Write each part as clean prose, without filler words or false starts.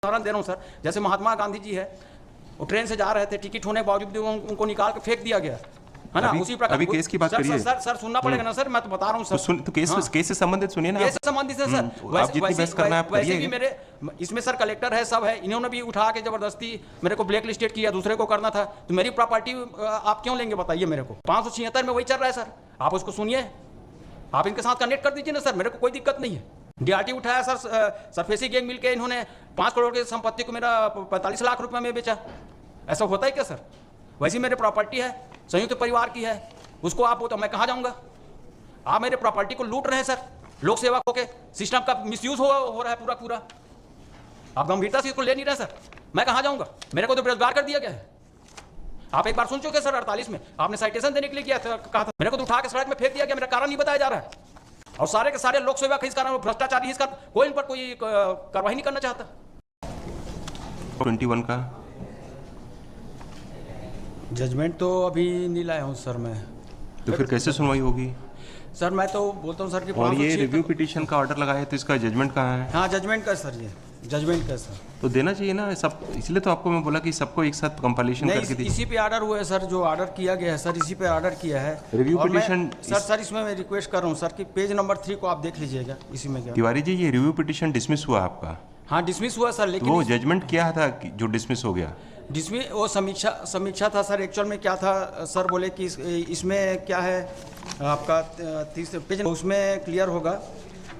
उदाहरण दे रहा हूँ सर, जैसे महात्मा गांधी जी है, वो ट्रेन से जा रहे थे, टिकट होने के बावजूद उनको निकाल के फेंक दिया गया है ना। उसी प्रकार अभी केस की बात करिए सर सुनना पड़ेगा ना सर, मैं तो बता रहा हूँ सर। तो केस से संबंधित सुनिए ना, केस से संबंधित है सर। आप जितनी बहस करना है आप वैसे भी करिए। मेरे इसमें सर कलेक्टर है, सब है, इन्होंने भी उठा के जबरदस्ती मेरे को ब्लैक लिस्टेड किया, दूसरे को करना था, तो मेरी प्रॉपर्टी आप क्यों लेंगे बताइए मेरे को। 576 में वही चल रहा है सर, आप उसको सुनिए, आप इनके साथ कनेक्ट कर दीजिए ना सर, मेरे को कोई दिक्कत नहीं है। डीआरटी उठाया सर, सरफेसी गैंग मिलके इन्होंने 5 करोड़ की संपत्ति को मेरा 45 लाख रुपए में बेचा। ऐसा होता है क्या सर? वैसी मेरी प्रॉपर्टी है, संयुक्त परिवार की है, उसको आप तो मैं कहाँ जाऊंगा? आप मेरे प्रॉपर्टी को लूट रहे हैं सर, लोक सेवक होके, सिस्टम का मिसयूज हो रहा है पूरा। आप गंभीरता से इसको ले नहीं रहे सर, मैं कहाँ जाऊंगा? मेरे को तो बेरोजगार कर दिया गया है। आप एक बार सुन चुके सर, 48 में आपने साइटेशन देने के लिए किया था, कहा था, मेरे को तो उठा के सड़क में फेंक दिया गया, मेरा कारण नहीं बताया जा रहा है। और सारे के सारे लोक सेवक इस कारण भ्रष्टाचारी, इसका कोई इन पर कोई कार्रवाई नहीं करना चाहता। 21 का जजमेंट तो अभी नहीं लाया हूँ सर मैं। तो फिर कैसे सुनवाई होगी सर? मैं तो बोलता हूँ सर कि और ये रिव्यू पिटीशन का ऑर्डर लगाया तो इसका जजमेंट कहाँ है? हाँ जजमेंट का सर, ये जजमेंट का सर तो देना चाहिए ना सब, इसलिए तो आपको मैं बोला कि सबको एक साथ कंपाइलेशन करके दीजिए। इसी पे ऑर्डर हुआ है सर, जो ऑर्डर किया गया है सर, इसी पे ऑर्डर किया है रिव्यू पिटीशन। सर इसमें मैं रिक्वेस्ट कर रहा हूँ सर कि पेज नंबर 3 को आप देख लीजिएगा, इसी में क्या। तिवारी जी, ये रिव्यू पिटीशन डिसमिस हुआ आपका? हाँ डिसमिस हुआ सर, लेकिन वो जजमेंट क्या था जो डिसमिस हो गया? जिसमें वो समीक्षा था सर। एक्चुअल में क्या था सर, बोले कि इसमें क्या है आपका 30 पेज, उसमें क्लियर होगा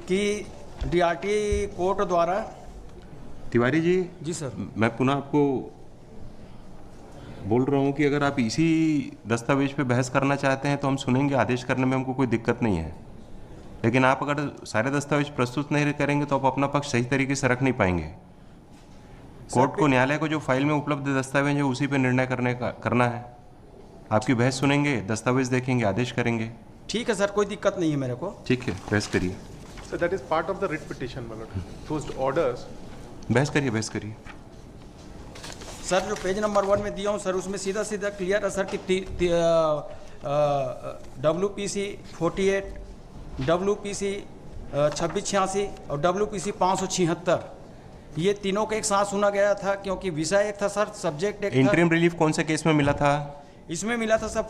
कि डीआरटी कोर्ट द्वारा। तिवारी जी जी सर, मैं पुनः आपको बोल रहा हूँ कि अगर आप इसी दस्तावेज पे बहस करना चाहते हैं तो हम सुनेंगे, आदेश करने में हमको कोई दिक्कत नहीं है, लेकिन आप अगर सारे दस्तावेज प्रस्तुत नहीं करेंगे तो आप अपना पक्ष सही तरीके से रख नहीं पाएंगे। कोर्ट को, न्यायालय को जो फाइल में उपलब्ध दस्तावेज है उसी पे निर्णय करना है। आपकी बहस सुनेंगे, दस्तावेज देखेंगे, आदेश करेंगे। ठीक है सर, कोई दिक्कत नहीं है मेरे को। ठीक है, बहस करिए। So that is part of the writ petition, my lord. Those orders. बहस करिए सर जो पेज नंबर 1 में दिया हूँ सर, उसमें सीधा क्लियर है सर कि WPC 48, WPC 2686 और WPC 576, ये तीनों को एक साथ सुना गया था, क्योंकि विषय एक था सर, सब्जेक्ट एक था। इंटरिम रिलीफ कौन से केस में मिला था? इसमें मिला था सर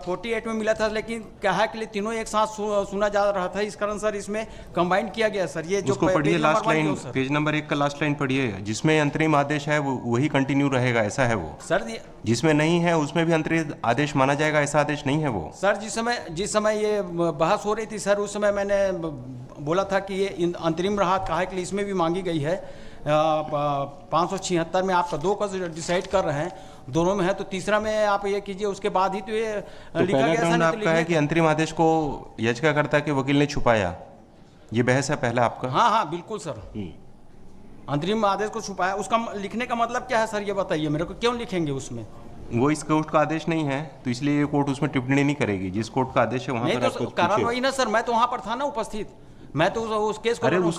48 में मिला था, लेकिन क्या है कि तीनों एक साथ सुना जा रहा था, इस कारण सर इसमें कंबाइन किया गया सर। ये जो उसको पढ़िए, लास्ट लाइन, पेज नंबर 1 का लास्ट लाइन पढ़िए, जिसमें अंतरिम आदेश है वो वही कंटिन्यू रहेगा, ऐसा है वो सर। जिसमें नहीं है उसमें भी अंतरिम आदेश माना जाएगा, ऐसा आदेश नहीं है वो सर। जिस समय ये बहस हो रही थी सर, उस समय मैंने बोला था कि ये अंतरिम राहत कहा है कि इसमें भी मांगी गई है। 576 में आपका 2 का डिसाइड कर रहे हैं, दोनों में है, तो तीसरा में आप ये कीजिए, उसके बाद ही तो ये लिखा गया। आपका है कि अंतरिम आदेश को याचिकाकर्ता के वकील ने छुपाया, ये बहस है पहला आपका? हाँ बिल्कुल सर, अंतरिम आदेश को छुपाया, उसका लिखने का मतलब क्या है सर, ये बताइए मेरे को। क्यों लिखेंगे उसमें? वो इस कोर्ट का आदेश नहीं है, तो इसलिए ये कोर्ट उसमें टिप्पणी नहीं करेगी। जिस कोर्ट का आदेश है वहाँ पर आपको कारण वही ना सर, मैं तो वहाँ पर था ना उपस्थित, मैं तो उस केस को। अरे उस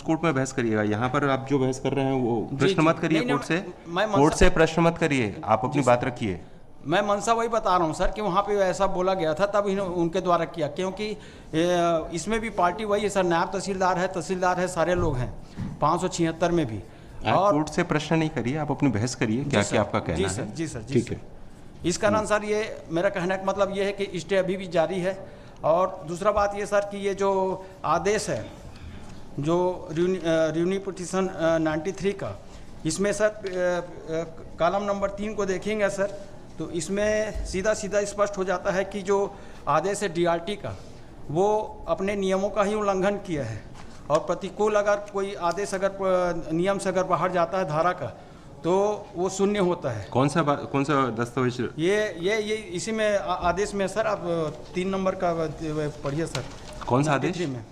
कोर्ट में बहस करिएगा, यहाँ पर आप जो बहस कर रहे हैं वो प्रश्न मत करिए कोर्ट से प्रश्न मत करिए, आप अपनी बात रखिए। मैं मनसा वही बता रहा हूँ सर कि वहाँ पे ऐसा बोला गया था, तब उनके द्वारा किया, क्योंकि इसमें भी पार्टी वही है सर, नायब तहसीलदार है, सारे लोग हैं 576 में भी। और कोर्ट से प्रश्न नहीं करिए, आप अपनी बहस करिए, क्या क्या आपका कहना है। जी सर, ठीक है। इस कारण सर ये मेरा कहने का मतलब ये है कि स्टे अभी भी जारी है। और दूसरा बात ये सर कि ये जो आदेश है, जो रिव्यू पिटीशन 93 का, इसमें सर कॉलम नंबर 3 को देखेंगे सर, तो इसमें सीधा स्पष्ट हो जाता है कि जो आदेश है डीआरटी का, वो अपने नियमों का ही उल्लंघन किया है, और प्रतिकूल अगर कोई आदेश अगर नियम से अगर बाहर जाता है धारा का, तो वो शून्य होता है। कौन सा दस्तावेज? ये इसी में आदेश में सर, आप 3 नंबर का पढ़िए सर। कौन सा आदेश में?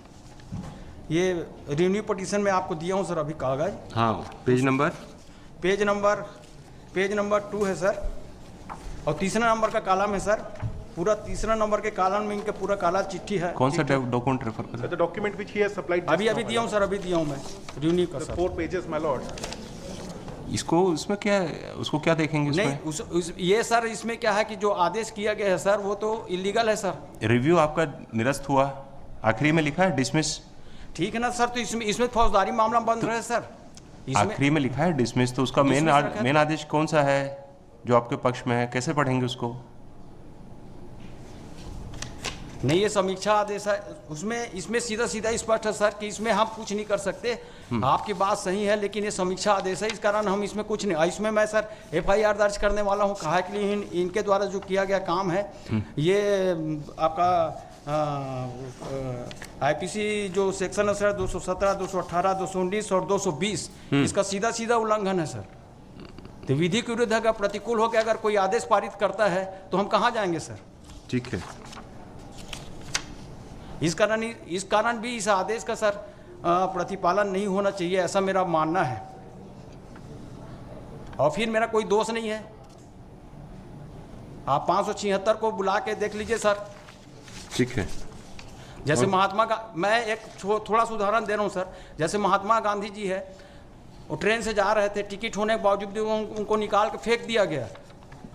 ये रिन्यू पिटीशन में आपको दिया हूँ सर अभी कागज। हाँ, पेज नंबर 2 है सर, और तीसरा नंबर का कॉलम है सर, पूरा तीसरा नंबर के कॉलम में इनके पूरा काला चिट्ठी है। कौन सा डॉक्यूमेंट रेफर कर? The document which he has supplied. अभी दिया हूँ सर, अभी दिया हूँ मैं रिन्यू का सर। 4 pages, my lord. इसको उसमें क्या है, उसको क्या देखेंगे? नहीं ये सर, इसमें क्या है कि जो आदेश किया गया है सर, वो तो इलीगल है सर। रिव्यू आपका निरस्त हुआ, आखिरी में लिखा है डिसमिस। ठीक है ना सर, तो इसमें फौजदारी मामला बंद रहे सर। इसमें आखिरी में लिखा है डिसमिस, तो उसका Dismiss रखा है। मेन आदेश कौन सा है जो आपके पक्ष में है? कैसे पढ़ेंगे उसको? नहीं, ये समीक्षा आदेश है, उसमें इसमें सीधा सीधा स्पष्ट है सर कि इसमें हम कुछ नहीं कर सकते। आपकी बात सही है, लेकिन ये समीक्षा आदेश है, इस कारण हम इसमें कुछ नहीं। इसमें मैं सर FIR दर्ज करने वाला हूँ, कहा कि इनके द्वारा जो किया गया काम है, ये आपका IPC जो सेक्शन है सर 217, 218, 219 और 220, इसका सीधा सीधा उल्लंघन है सर। तो विधि के विरुद्ध अगर प्रतिकूल होकर अगर कोई आदेश पारित करता है तो हम कहाँ जाएंगे सर? ठीक है, इस कारण भी इस आदेश का सर प्रतिपालन नहीं होना चाहिए, ऐसा मेरा मानना है। और फिर मेरा कोई दोष नहीं है, आप 576 को बुला के देख लीजिए सर। ठीक है। जैसे मैं एक थोड़ा सा उदाहरण दे रहा हूँ सर। जैसे महात्मा गांधी जी है, वो ट्रेन से जा रहे थे, टिकट होने के बावजूद भी उनको निकाल के फेंक दिया गया,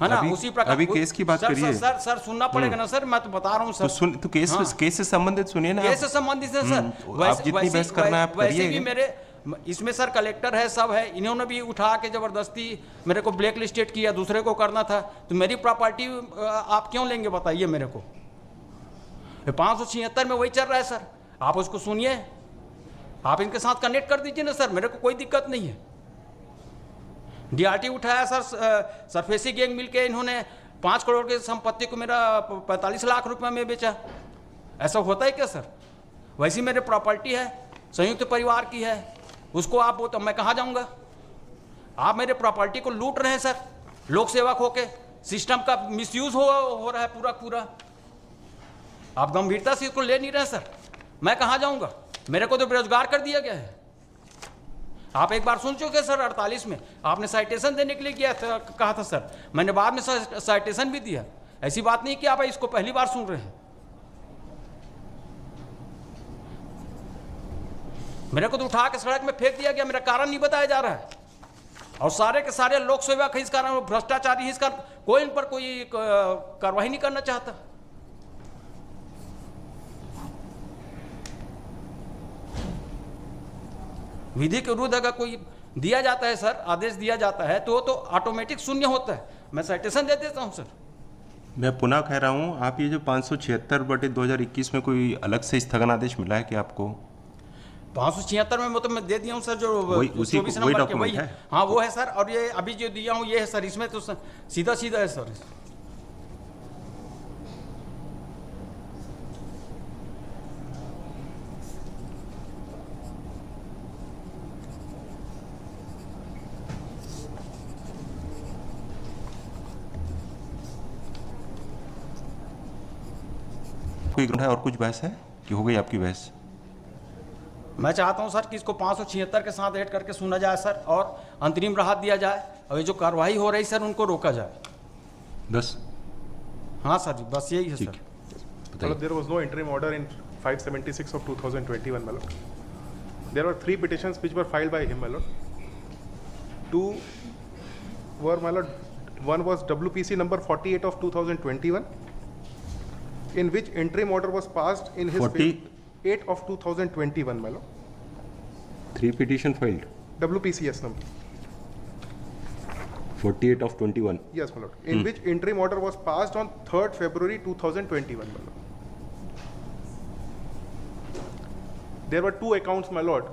है ना? उसी प्रकार अभी केस की बात करिए सर सुनना पड़ेगा ना सर, मैं तो बता रहा हूँ सर। तो केस से संबंधित सुनिए ना। केस से संबंधित है सर। आप जितनी बहस करना है आप वैसे भी करिए। मेरे इसमें सर कलेक्टर है, सब है, इन्होंने भी उठा के जबरदस्ती मेरे को ब्लैक लिस्टेड किया, दूसरे को करना था। तो मेरी प्रॉपर्टी आप क्यों लेंगे बताइए मेरे को? 576 में वही चल रहा है सर, आप उसको सुनिए, आप इनके साथ कनेक्ट कर दीजिए ना सर, मेरे को कोई दिक्कत नहीं है। DRT उठाया सर, सरफेसी गैंग मिलके इन्होंने 5 करोड़ की संपत्ति को मेरा 45 लाख रुपए में बेचा। ऐसा होता है क्या सर? वैसी मेरे प्रॉपर्टी है, संयुक्त परिवार की है, उसको आप वो तो मैं कहाँ जाऊँगा? आप मेरे प्रॉपर्टी को लूट रहे हैं सर, लोक सेवक होके, सिस्टम का मिसयूज हो रहा है पूरा। आप गंभीरता से इसको ले नहीं रहे सर, मैं कहाँ जाऊँगा? मेरे को तो बेरोजगार कर दिया गया है। आप एक बार सुन चुके सर, 48 में आपने साइटेशन देने के लिए किया था, कहा था सर, मैंने बाद में साइटेशन भी दिया। ऐसी बात नहीं कि आप इसको पहली बार सुन रहे हैं। मेरे को तो उठा के सड़क में फेंक दिया गया, मेरा कारण नहीं बताया जा रहा है। और सारे के सारे लोक सेवक इस कारण भ्रष्टाचारी, इस कारण कोई इन पर कोई कार्रवाई नहीं करना चाहता। विधि के विरुद्ध अगर कोई दिया जाता है सर, आदेश दिया जाता है, तो ऑटोमेटिक शून्य होता है। मैं साइटेशन दे देता हूं सर। मैं पुनः कह रहा हूं, आप ये जो 576/2021 में कोई अलग से स्थगन आदेश मिला है कि आपको? 576 में मतलब मैं दे दिया हूं सर, जो वही 24 नंबर के डॉक्यूमेंट है? हाँ वो है सर। और ये अभी जो दिया हूं ये है सर, इसमें तो सीधा है सर। कोई ग्रंथ है और कुछ बहस है कि हो गई आपकी बहस? मैं चाहता हूं सर कि इसको 576 के साथ ऐड करके सुना जाए सर, और अंतरिम राहत दिया जाए, और ये जो कार्रवाई हो रही सर उनको रोका जाए। बस हाँ सर जी, बस यही है ठीक सर। है, Malad, there was no interim order in 576 of 2021, Malad. There were 3 petitions which were filed by him, Malad. 2 were, Malad, one was WPC number 48 of 2021, in which interim order was passed in his 8 of 2021, Malad. 3 petition filed, WPCS number. 48 of 21. Yes, my lord. In which interim order was passed on 3rd February 2021, my lord. There were 2 accounts, my lord,